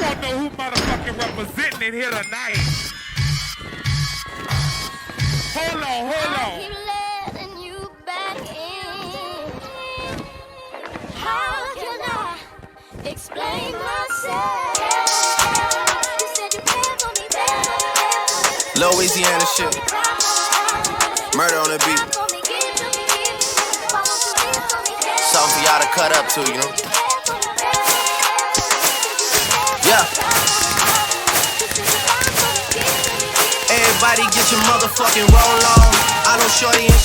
want to know who motherfucking representing it here tonight. Hold on, hold on. I keep letting you back in. How can I explain myself? You said you cared for me, baby. Louisiana shit. Murder on the beat. Something for y'all to cut up to, you know? Yeah. Everybody get your motherfucking roll on. I know shorty and